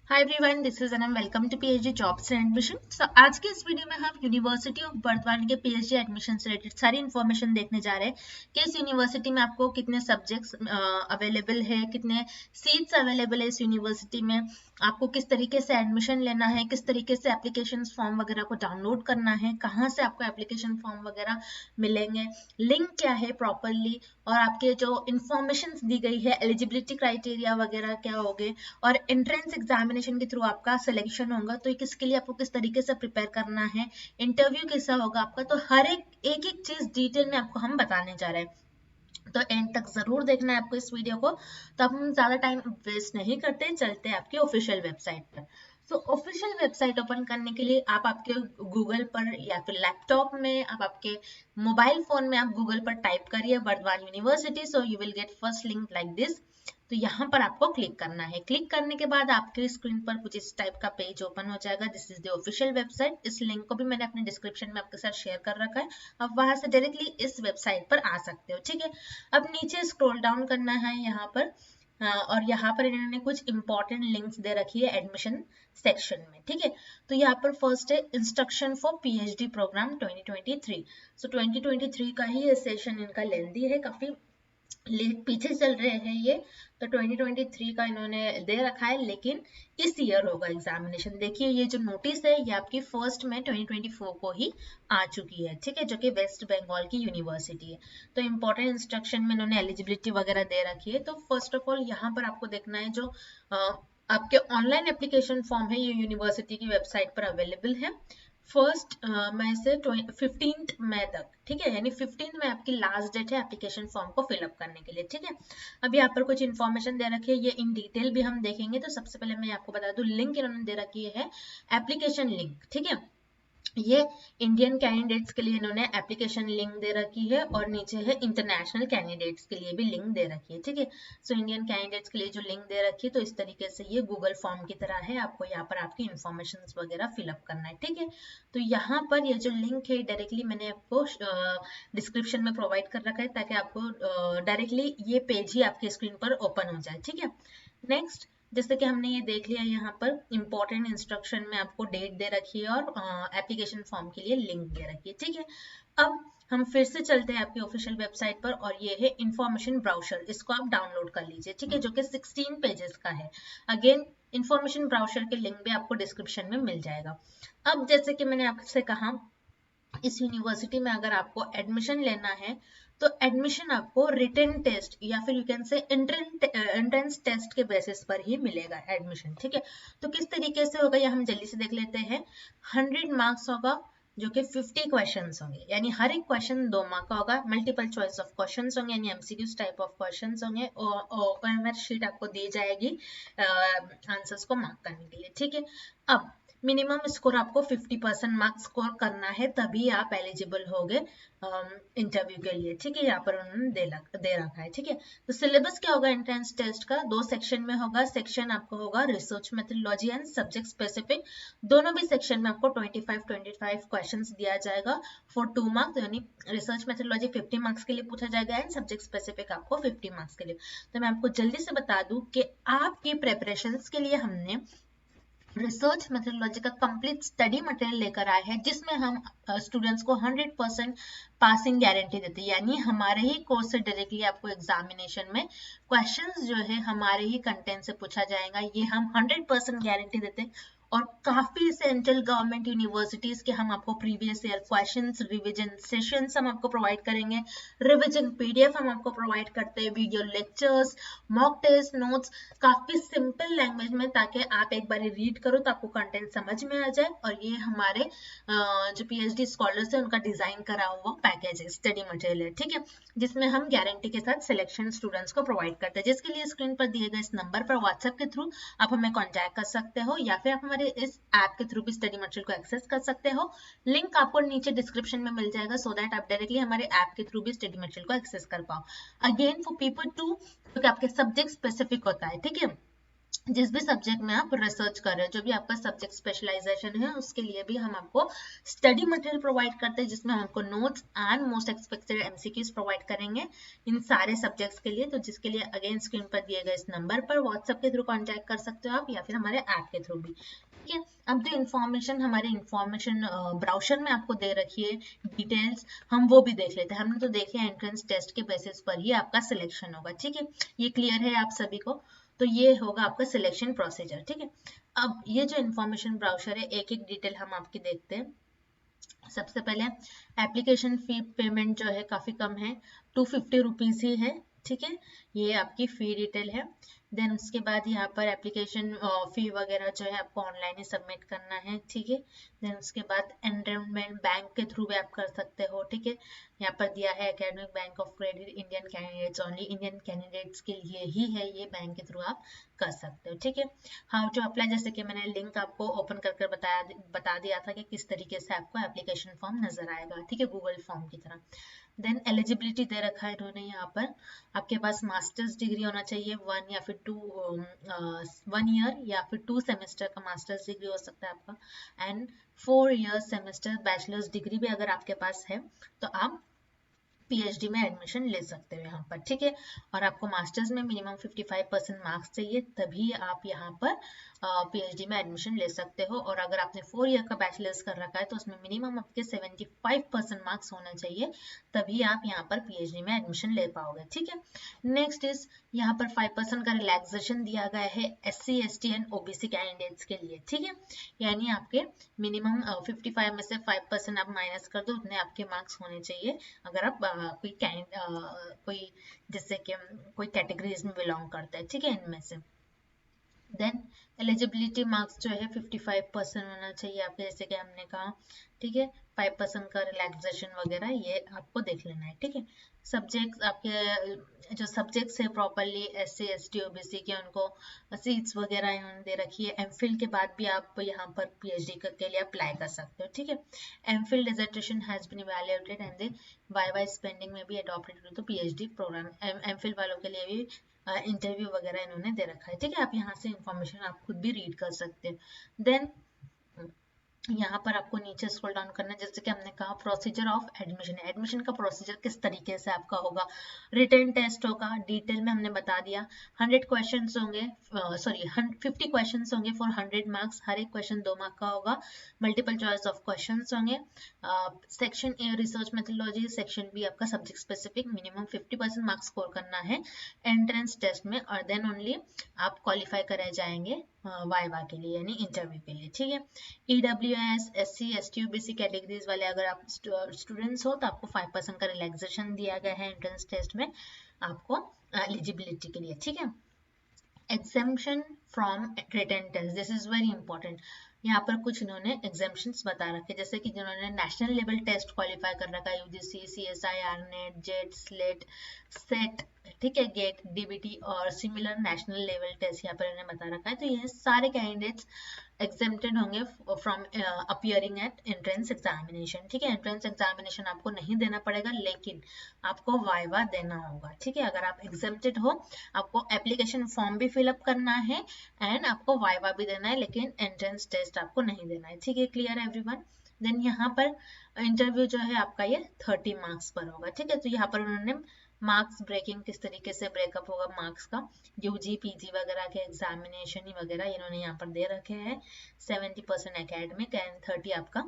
Hi everyone, this is Anam. Welcome to PhD jobs and admission. आज के इस video में हम यूनिवर्सिटी ऑफ बर्दवान के पीएचडी एडमिशन से रिलेटेड सारी इन्फॉर्मेशन देखने जा रहे हैं कि इस यूनिवर्सिटी में आपको कितने सब्जेक्ट्स अवेलेबल है, कितने सीट्स अवेलेबल है इस यूनिवर्सिटी में, आपको किस तरीके से एडमिशन लेना है, किस तरीके से एप्लीकेशन फॉर्म वगैरह को डाउनलोड करना है, कहाँ से आपको एप्लीकेशन फॉर्म वगैरह मिलेंगे, लिंक क्या है प्रॉपरली, और आपके जो इन्फॉर्मेशन दी गई है, एलिजिबिलिटी क्राइटेरिया वगैरह क्या होंगे, और एंट्रेंस एग्जामिनेशन के थ्रू आपका सिलेक्शन होगा तो किसके लिए आपको किस तरीके से प्रिपेयर करना है, इंटरव्यू कैसा होगा आपका, तो हर एक चीज डिटेल में आपको हम बताने जा रहे हैं। तो एंड तक जरूर देखना है आपको इस वीडियो को। तो अब हम ज्यादा टाइम वेस्ट नहीं करते, चलते हैं आपकी ऑफिशियल वेबसाइट पर। तो ऑफिशियल वेबसाइट ओपन करने के लिए आप आपके गूगल पर या फिर लैपटॉप में, आप आपके मोबाइल फोन में आप गूगल पर टाइप करिए Burdwan university, so you will get first link like this. तो यहाँ पर आपको क्लिक करना है। क्लिक करने के बाद आपके स्क्रीन पर कुछ इस टाइप का पेज ओपन हो जाएगा। This is the official website. इस लिंक को भी मैंने अपने डिस्क्रिप्शन में आपके साथ शेयर कर रखा है, आप वहां से डायरेक्टली इस वेबसाइट पर आ सकते हो। ठीक है, अब नीचे स्क्रॉल डाउन करना है यहाँ पर, और यहाँ पर इन्होंने कुछ इंपॉर्टेंट लिंक्स दे रखी है एडमिशन सेक्शन में। ठीक है, तो यहाँ पर फर्स्ट है इंस्ट्रक्शन फॉर पीएचडी प्रोग्राम 2023। सो 2023 का ही ये सेशन इनका लेंदी है, काफी पीछे चल रहे हैं ये। तो 2023 का इन्होंने दे रखा है, लेकिन इस ईयर होगा एग्जामिनेशन। देखिए ये जो नोटिस है ये आपकी फर्स्ट में 2024 को ही आ चुकी है। ठीक है, जो कि वेस्ट बंगाल की यूनिवर्सिटी है। तो इंपॉर्टेंट इंस्ट्रक्शन में इन्होंने एलिजिबिलिटी वगैरह दे रखी है। तो फर्स्ट ऑफ ऑल यहाँ पर आपको देखना है जो आपके ऑनलाइन एप्लीकेशन फॉर्म है, ये यूनिवर्सिटी की वेबसाइट पर अवेलेबल है। फर्स्ट मई से 15 मई तक। ठीक है, यानी 15 में आपकी लास्ट डेट है एप्लीकेशन फॉर्म को फिलअप करने के लिए। ठीक है, अब यहाँ पर कुछ इन्फॉर्मेशन दे रखी है, ये इन डिटेल भी हम देखेंगे। तो सबसे पहले मैं आपको बता दूं, लिंक इन्होंने दे रखी है एप्लीकेशन लिंक। ठीक है, ये इंडियन कैंडिडेट्स के लिए इन्होंने एप्लीकेशन लिंक दे रखी है, और नीचे है इंटरनेशनल कैंडिडेट्स के लिए भी लिंक दे रखी है। ठीक है, सो इंडियन कैंडिडेट्स के लिए जो लिंक दे रखी है, तो इस तरीके से ये गूगल फॉर्म की तरह है, आपको यहाँ पर आपकी इन्फॉर्मेशन वगैरह फिलअप करना है। ठीक है, तो यहाँ पर ये जो लिंक है डायरेक्टली मैंने आपको डिस्क्रिप्शन में प्रोवाइड कर रखा है, ताकि आपको डायरेक्टली ये पेज ही आपके स्क्रीन पर ओपन हो जाए। ठीक है, नेक्स्ट, जैसे कि हमने ये देख लिया, यहाँ पर इंपॉर्टेंट इंस्ट्रक्शन में आपको डेट दे रखी है और एप्लीकेशन फॉर्म के लिए लिंक दे रखी है। ठीक है, अब हम फिर से चलते हैं आपकी ऑफिशियल वेबसाइट पर, और ये है इंफॉर्मेशन ब्राउजर। इसको आप डाउनलोड कर लीजिए। ठीक है, जो कि 16 पेजेस का है। अगेन इंफॉर्मेशन ब्राउजर के लिंक भी आपको डिस्क्रिप्शन में मिल जाएगा। अब जैसे कि मैंने आपसे कहा, इस यूनिवर्सिटी में अगर आपको एडमिशन लेना है तो एडमिशन आपको रिटन टेस्ट या फिर you can say entrance test के बेसिस पर ही मिलेगा एडमिशन। ठीक है, तो किस तरीके से होगा ये हम जल्दी से देख लेते हैं। 100 मार्क्स होगा, जो कि 50 क्वेश्चंस होंगे, यानी हर एक क्वेश्चन 2 मार्क का होगा। मल्टीपल चॉइस ऑफ क्वेश्चंस होंगे, यानी एमसीक्यूज टाइप ऑफ क्वेश्चंस होंगे, और ओएमआर शीट आपको दी जाएगी आंसर्स को मार्क करने के लिए। ठीक है, अब मिनिमम स्कोर आपको 50% मार्क्स स्कोर करना है, तभी आप एलिजिबल होगे इंटरव्यू के लिए। ठीक है, यहाँ पर उन्होंने दे रखा है। ठीक है, तो सिलेबस क्या होगा एंट्रेंस टेस्ट का, 2 सेक्शन में होगा। सेक्शन आपको होगा research methodology and subject specific. दोनों भी सेक्शन में आपको 25 क्वेश्चंस दिया जाएगा फॉर 2 मार्क्स, यानी रिसर्च मेथोडोलॉजी 50 मार्क्स के लिए पूछा जाएगा एंड सब्जेक्ट स्पेसिफिक आपको 50 मार्क्स के लिए। तो मैं आपको जल्दी से बता दूं कि आपकी प्रेपरेशन के लिए हमने रिसर्च मेथोडोलॉजी का कंप्लीट स्टडी मटेरियल लेकर आए हैं, जिसमें हम स्टूडेंट्स को 100% पासिंग गारंटी देते हैं। यानी हमारे ही कोर्स से डायरेक्टली आपको एग्जामिनेशन में क्वेश्चंस जो है हमारे ही कंटेंट से पूछा जाएगा, ये हम 100% गारंटी देते हैं। और काफी सेंट्रल गवर्नमेंट यूनिवर्सिटीज के हम आपको previous year questions, revision sessions हम आपको प्रोवाइड करेंगे, रिवीजन पीडीएफ हम आपको प्रोवाइड करते हैं, video lectures, mock test notes, काफी सिंपल लैंग्वेज में, ताकि आप एक बार रीड करो तो आपको कंटेंट समझ में आ जाए। और ये हमारे जो पीएचडी स्कॉलर्स है उनका डिजाइन करा हुआ पैकेज है, स्टडी मटेरियल है। ठीक है, जिसमें हम गारंटी के साथ सिलेक्शन स्टूडेंट्स को प्रोवाइड करते हैं, जिसके लिए स्क्रीन पर दिए गए इस नंबर पर व्हाट्सएप के थ्रू आप हमें कॉन्टैक्ट कर सकते हो, या फिर आप हमारे इस ऐप के थ्रू भी स्टडी मटेरियल को एक्सेस कर सकते हो। लिंक आपको नीचे डिस्क्रिप्शन में मिल जाएगा, सो दैट आप डायरेक्टली हमारे ऐप के थ्रू भी स्टडी मटेरियल को एक्सेस कर पाओ। अगेन फॉर पीपल टू, क्योंकि आपके सब्जेक्ट स्पेसिफिक होता है। ठीक है, जिस भी सब्जेक्ट में आप रिसर्च कर रहे हो, जो भी आपका सब्जेक्ट स्पेशलाइजेशन है, उसके लिए भी हम आपको स्टडी मटेरियल प्रोवाइड करते हैं, जिसमें हम आपको notes and most expected MCQs provide करेंगे इन सारे सब्जेक्ट्स के लिए। तो जिसके लिए अगेन स्क्रीन पर दिए गए इस नंबर पर व्हाट्सएप के थ्रू कॉन्टैक्ट कर सकते हो आप, या फिर हमारे ऐप के थ्रू भी। ठीक है, अब जो इन्फॉर्मेशन हमारे इन्फॉर्मेशन ब्राउजर में आपको दे रखी है डिटेल्स, हम वो भी देख लेते हैं। हमने तो देखे एंट्रेंस टेस्ट के बेसिस पर ही आपका सिलेक्शन होगा। ठीक है, ये क्लियर है आप सभी को? तो ये होगा आपका सिलेक्शन प्रोसीजर। ठीक है, अब ये जो इन्फॉर्मेशन ब्राउजर है, एक एक डिटेल हम आपकी देखते हैं। सबसे पहले एप्लीकेशन फी पेमेंट जो है काफ़ी कम है, 250 रुपीज़ ही है। ठीक है, ये आपकी फी डिटेल है। देन उसके बाद यहाँ पर एप्लीकेशन फी वगैरह जो है आपको ऑनलाइन ही सबमिट करना है। ठीक है, देन उसके बाद एनरोलमेंट बैंक के थ्रू भी आप कर सकते हो। ठीक है, यहाँ पर दिया है academic bank of credit Indian candidates only, Indian candidates के लिए ही है ये, बैंक के थ्रू आप कर सकते हो। ठीक है, हाउ टू अप्लाई, जैसे कि मैंने लिंक आपको ओपन करके बता दिया था कि किस तरीके से आपको एप्लीकेशन फॉर्म नजर आएगा। ठीक है, गूगल फॉर्म की तरह। देन एलिजिबिलिटी दे रखा है इन्होंने यहाँ पर, आपके पास मास्टर्स डिग्री होना चाहिए 1 या फिर 2 1 ईयर या फिर 2 सेमेस्टर का मास्टर्स डिग्री हो सकता है आपका, and 4 years semester bachelors degree भी अगर आपके पास है तो आप पीएचडी में एडमिशन ले सकते हो यहाँ पर। ठीक है, और आपको मास्टर्स में मिनिमम 55% मार्क्स चाहिए, तभी आप यहाँ पर पीएचडी में एडमिशन ले सकते हो। और अगर आपने 4 ईयर का बैचलर्स कर रखा है तो उसमें मिनिमम आपके 75% मार्क्स होना चाहिए, तभी आप यहाँ पर पीएचडी में एडमिशन ले पाओगे। ठीक है, नेक्स्ट इज यहाँ पर 5% का रिलैक्सेशन दिया गया है SC ST and OBC candidates के लिए। ठीक है, यानी आपके मिनिमम 55 में से 5% आप माइनस कर दो, उतने आपके मार्क्स होने चाहिए अगर आप कोई जैसे कि कोई कैटेगरीज में बिलोंग करता है। ठीक है, इनमें से देन एलिजिबिलिटी मार्क्स जो है 55% होना चाहिए आपके, जैसे कि हमने कहा। ठीक है, 5% का रिलैक्सेशन वगैरह ये आपको देख लेना है। ठीक है, सब्जेक्ट्स आपके जो सब्जेक्ट्स है प्रॉपरली SC ST OBC के, उनको सीट्स वगैरह इन्होंने दे रखी है। एमफिल के बाद भी आप यहाँ पर पीएचडी के लिए अप्लाई कर सकते हो। ठीक है, MPhil dissertation has been evaluated and the viva spending में भी adopted to PhD program. MPhil वालों के लिए भी इंटरव्यू वगैरह इन्होंने दे रखा है। ठीक है, आप यहाँ से इंफॉर्मेशन आप खुद भी रीड कर सकते हैं। देन यहाँ पर आपको नीचे स्क्रॉल डाउन करना है, जैसे कि हमने कहा प्रोसीजर ऑफ एडमिशन। एडमिशन का प्रोसीजर किस तरीके से आपका होगा, रिटन टेस्ट होगा, डिटेल में हमने बता दिया। 100 क्वेश्चंस होंगे, 50 क्वेश्चंस होंगे फॉर 100 मार्क्स, हर एक क्वेश्चन 2 मार्क का होगा। मल्टीपल चॉइस ऑफ क्वेश्चंस होंगे। Section A research methodology, section B आपका subject specific, minimum 50% marks score करना है एंट्रेंस टेस्ट में, और देन ओनली आप क्वालिफाई करे जाएंगे वाइवा के लिए, यानी इंटरव्यू के लिए। ठीक है, EWS SC ST OBC categories वाले अगर आप स्टूडेंट्स हो तो आपको 5% का रिलैक्सेशन दिया गया है एंट्रेंस टेस्ट में आपको एलिजिबिलिटी के लिए। ठीक है, exemption from written test, this is very important. यहाँ पर कुछ इन्होंने एग्जाम्पशंस बता रखे, जैसे कि जिन्होंने नेशनल लेवल टेस्ट क्वालिफाई कर रखा है, UGC CSIR NET JET SLET SET, ठीक है, गेट DBT और सिमिलर नेशनल लेवल टेस्ट यहाँ पर इन्होंने बता रखा है। तो ये सारे कैंडिडेट्स एग्जेम्प्टेड होंगे from appearing at entrance examination. ठीक है, एंट्रेंस एग्जामिनेशन आपको नहीं देना पड़ेगा, लेकिन आपको वाइवा देना होगा। ठीक है, अगर आप एग्जेम्प्टेड हो, आपको एप्लीकेशन फॉर्म भी फिलअप करना है एंड आपको वाइवा भी देना है, लेकिन एंट्रेंस टेस्ट आपको नहीं देना है। ठीक है, क्लियर है एवरीवन? देन यहाँ पर इंटरव्यू जो है आपका ये 30 मार्क्स पर होगा। ठीक है, तो यहाँ पर उन्होंने मार्क्स ब्रेकिंग किस तरीके से ब्रेकअप होगा मार्क्स का, UG PG वगैरह के एग्जामिनेशन ही वगैरह इन्होंने यहाँ पर दे रखे हैं। 70% एकेडमिक एंड 30 आपका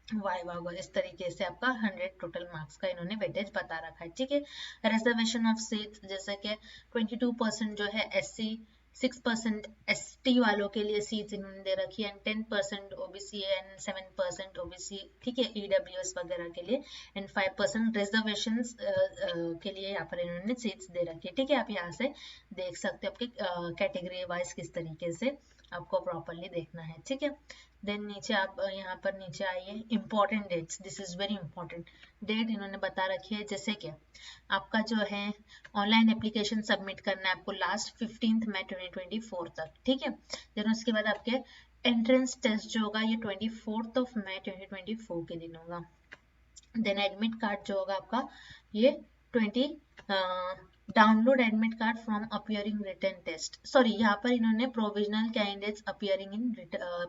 वाइवा होगा। इस तरीके से आपका 100 टोटल मार्क्स का इन्होंने वेटेज बता रखा है। ठीक है, रिजर्वेशन ऑफ सीट्स, जैसे कि 22% जो है SC, 6% ST वालों के लिए सीट्स इन्होंने दे रखी है, एंड 10% OBC एंड 7% OBC, ठीक है, EWS वगैरह के लिए, एंड 5% रिजर्वेशंस के लिए यहाँ पर इन्होंने सीट्स दे रखी है। ठीक है, आप यहाँ से देख सकते हो आपके कैटेगरी वाइज किस तरीके से आपको प्रॉपरली देखना है। ठीक है, देन नीचे आप यहाँ पर नीचे आइए, important dates, this is very important. Date इन्होंने बता रखी है, जैसे कि आपका जो है ऑनलाइन एप्लीकेशन सबमिट करना है आपको लास्ट 15 मई 2024 तक। ठीक है, देन उसके बाद आपके एंट्रेंस टेस्ट जो होगा ये 24 मई 2024 के दिन होगा। देन एडमिट कार्ड जो होगा आपका ये 20 download admit card from appearing written test, sorry यहाँ पर इन्होंने provisional candidates appearing in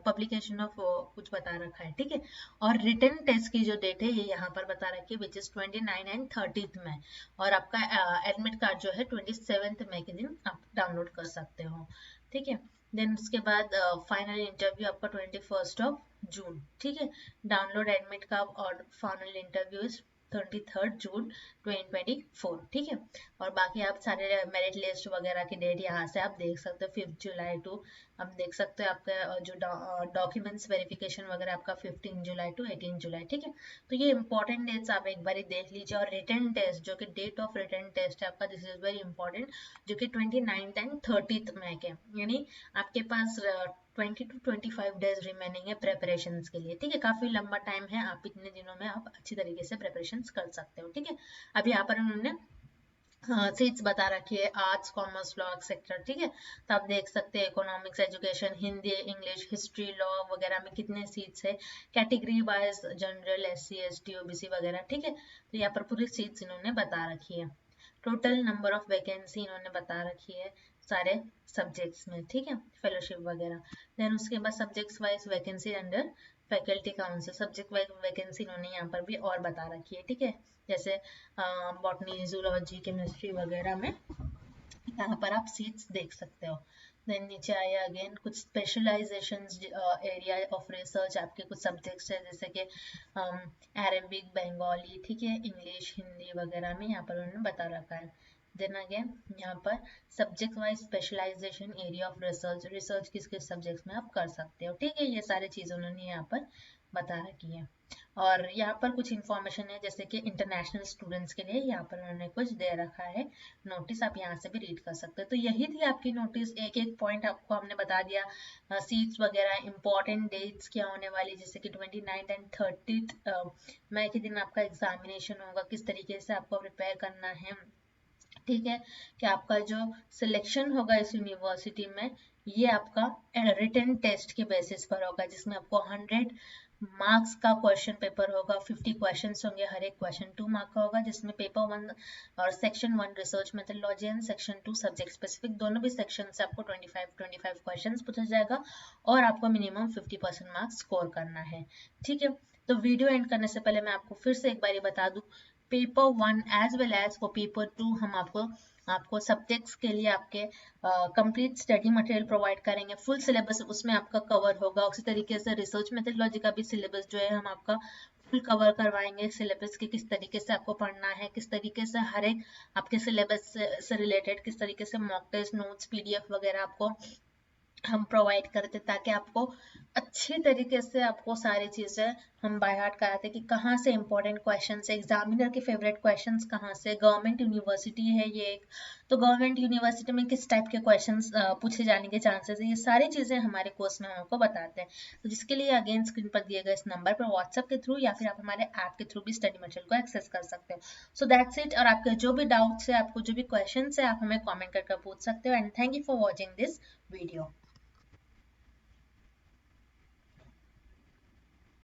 publication of कुछ बता रखा है, ठीक है। और रिटन टेस्ट की जो डेट है ये यहाँ पर बता रखी है, विच इज 29 एंड 30 मई, और आपका एडमिट कार्ड जो है 27 मई के दिन आप डाउनलोड कर सकते हो, ठीक है। देन उसके बाद फाइनल इंटरव्यू आपका 21 जून, ठीक है। डाउनलोड एडमिट कार्ड और फाइनल इंटरव्यू इज 23 जून 2024, ठीक है। और बाकी आप सारे मेरिट लिस्ट वगैरह की डेट यहाँ से आप देख सकते हो, 5 जुलाई टू आप देख सकते हो आपका जो डॉक्यूमेंट्स वेरिफिकेशन वगैरह आपका 15 जुलाई टू 18 जुलाई, ठीक है। तो ये इंपॉर्टेंट डेट्स आप एक बार देख लीजिए। और रिटन टेस्ट जो कि डेट ऑफ रिटन टेस्ट है आपका, दिस इज वेरी इंपॉर्टेंट, जो कि 29 एंड 30 मई के, यानी आपके पास 20 to 25 डेज रिमेनिंग है प्रेपरेशन के लिए, ठीक है। काफी लंबा टाइम है, आप इतने दिनों में आप अच्छी तरीके से प्रेपरेशन कर सकते हो, ठीक है। अब यहाँ पर उन्होंने सीट्स बता रखी है, आर्ट्स, कॉमर्स, लॉ एक्सेट्रा, ठीक है। तो आप देख सकते हैं economics, education, Hindi, English, history, law वगैरह में कितने सीट्स है, category wise general, SC ST OBC वगैरह, ठीक है। तो यहाँ पर पूरी सीट्स इन्होंने बता रखी है। टोटल नंबर ऑफ वैकेंसी इन्होंने बता रखी है सारे सब्जेक्ट्स में, ठीक है, फेलोशिप वगैरह। देन उसके बाद subjects wise vacancy under faculty council, subject wise vacancy इन्होंने यहाँ पर भी और बता रखी है, ठीक है। जैसे बॉटनी, जूलॉजी, केमिस्ट्री वगैरह में यहाँ पर आप सीट्स देख सकते हो। देन नीचे आया अगेन कुछ स्पेशलाइजेशन एरिया ऑफ रिसर्च, आपके कुछ सब्जेक्ट्स है जैसे कि अरेबिक, बंगाली, ठीक है, इंग्लिश, हिंदी वगैरह में यहाँ पर उन्होंने बता रखा है। देन अगेन यहाँ पर subject wise specialisation area of research, research किस किस सब्जेक्ट्स में आप कर सकते हो, ठीक है। ये सारी चीज़ें उन्होंने यहाँ पर बता रखी है। और यहाँ पर कुछ इंफॉर्मेशन है जैसे कि इंटरनेशनल स्टूडेंट्स के लिए यहाँ पर उन्होंने कुछ दे रखा है नोटिस, आप यहाँ से भी रीड कर सकते हो। तो यही थी आपकी नोटिस, एक एक पॉइंट आपको हमने बता दिया, सीट्स वगैरह, इंपॉर्टेंट डेट्स क्या होने वाली, जैसे कि 29 एंड 30 मई के दिन आपका एग्जामिनेशन होगा, किस तरीके से आपको प्रिपेयर करना है, ठीक है। कि आपका जो सिलेक्शन होगा इस यूनिवर्सिटी में ये आपका रिटन टेस्ट के बेसिस पर होगा, जिसमें आपको 100 मार्क्स का क्वेश्चन पेपर होगा, 50 क्वेश्चंस होंगे, हर एक क्वेश्चन 2 मार्क का होगा, जिसमें पेपर 1 और section 1 research methodology and section 2 subject specific, दोनों भी सेक्शन से आपको 25 क्वेश्चंस पूछा जाएगा और आपको मिनिमम 50% मार्क्स स्कोर करना है, ठीक है। तो वीडियो एंड करने से पहले मैं आपको फिर से एक बार बता दूं, paper 1 as well as for paper 2 हम आपको सब्जेक्ट्स के लिए आपके कंप्लीट स्टडी मटेरियल प्रोवाइड करेंगे, फुल सिलेबस उसमें आपका कवर होगा। उसी तरीके से रिसर्च मेथोडोलॉजी का भी सिलेबस जो है हम आपका फुल कवर करवाएंगे, सिलेबस के किस तरीके से आपको पढ़ना है, किस तरीके से हर एक आपके सिलेबस से रिलेटेड किस तरीके से मॉक टेस्ट, नोट्स, PDF वगैरह आपको हम प्रोवाइड करते, ताकि आपको अच्छी तरीके से आपको सारी चीज़ें हम बाय हार्ट कराते कि कहाँ से इंपॉर्टेंट क्वेश्चंस है, एग्जामिनर के फेवरेट क्वेश्चंस कहाँ से, गवर्नमेंट यूनिवर्सिटी है ये एक, तो गवर्नमेंट यूनिवर्सिटी में किस टाइप के क्वेश्चंस पूछे जाने के चांसेस है, ये सारी चीज़ें हमारे कोर्स में हम आपको बताते हैं। तो जिसके लिए अगेन स्क्रीन पर दिए गए इस नंबर पर व्हाट्सएप के थ्रू या फिर आप हमारे ऐप के थ्रू भी स्टडी मटेरियल को एक्सेस कर सकते हो। So that's it. और आपके जो भी डाउट्स है, आपको जो भी क्वेश्चन है, आप हमें कॉमेंट करके पूछ सकते हो। And thank you for watching this video.